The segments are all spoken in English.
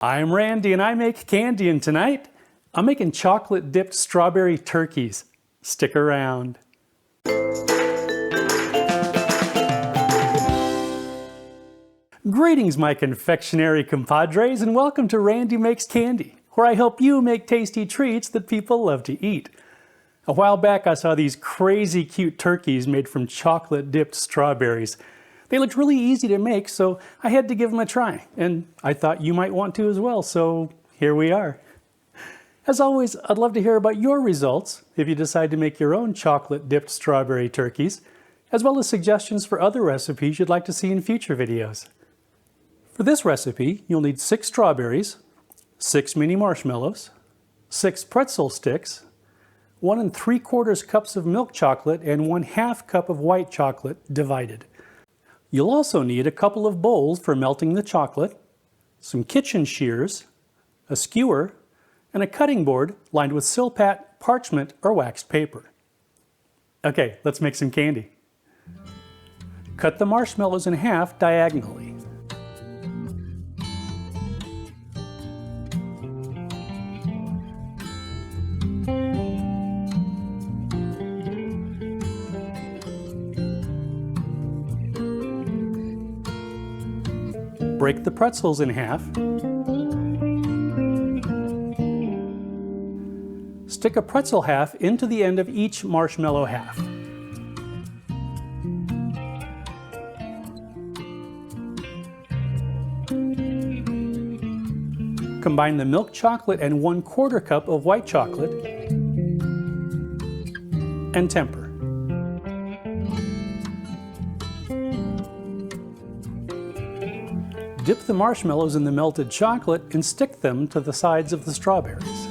I'm Randy and I make candy, and tonight I'm making chocolate dipped strawberry turkeys. Stick around. Greetings my confectionery compadres, and welcome to Randy Makes Candy, where I help you make tasty treats that people love to eat. A while back I saw these crazy cute turkeys made from chocolate dipped strawberries. They looked really easy to make, so I had to give them a try, and I thought you might want to as well, so here we are. As always, I'd love to hear about your results if you decide to make your own chocolate dipped strawberry turkeys, as well as suggestions for other recipes you'd like to see in future videos. For this recipe, you'll need 6 strawberries, 6 mini marshmallows, 6 pretzel sticks, 1 3/4 cups of milk chocolate, and 1/2 cup of white chocolate divided. You'll also need a couple of bowls for melting the chocolate, some kitchen shears, a skewer, and a cutting board lined with silpat, parchment, or waxed paper. Okay, let's make some candy. Cut the marshmallows in half diagonally. Break the pretzels in half. Stick a pretzel half into the end of each marshmallow half. Combine the milk chocolate and 1/4 cup of white chocolate and temper. Dip the marshmallows in the melted chocolate and stick them to the sides of the strawberries.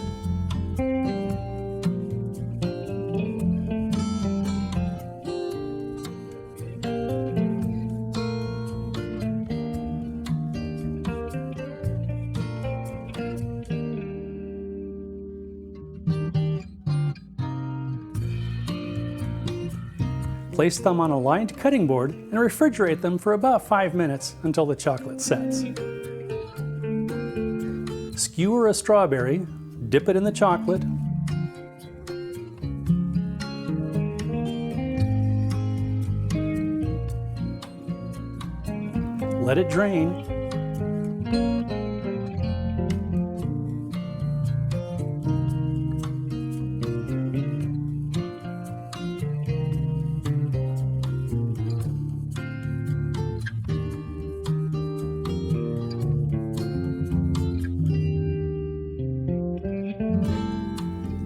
Place them on a lined cutting board and refrigerate them for about 5 minutes until the chocolate sets. Skewer a strawberry, dip it in the chocolate, let it drain,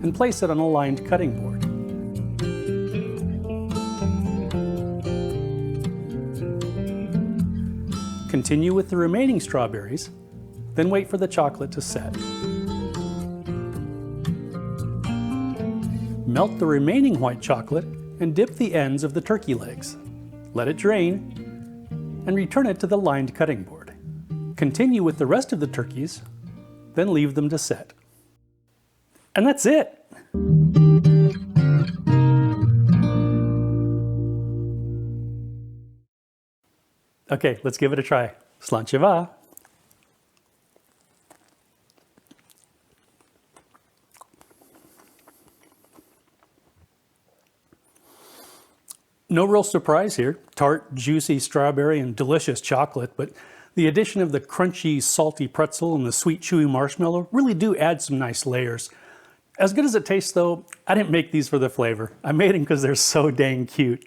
and place it on a lined cutting board. Continue with the remaining strawberries, then wait for the chocolate to set. Melt the remaining white chocolate and dip the ends of the turkey legs. Let it drain and return it to the lined cutting board. Continue with the rest of the turkeys, then leave them to set. And that's it! Okay, let's give it a try. Slancheva. No real surprise here. Tart, juicy strawberry, and delicious chocolate, but the addition of the crunchy, salty pretzel and the sweet, chewy marshmallow really do add some nice layers. As good as it tastes though, I didn't make these for the flavor. I made them because they're so dang cute.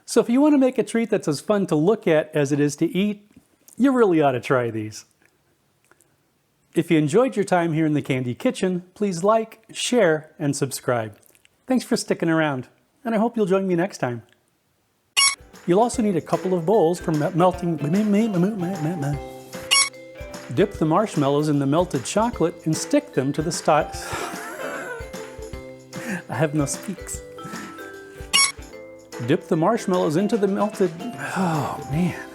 So if you want to make a treat that's as fun to look at as it is to eat, you really ought to try these. If you enjoyed your time here in the Candy Kitchen, please like, share, and subscribe. Thanks for sticking around, and I hope you'll join me next time. You'll also need a couple of bowls for melting. Dip the marshmallows in the melted chocolate and stick them to the I have no speaks. Dip the marshmallows into the melted, oh man.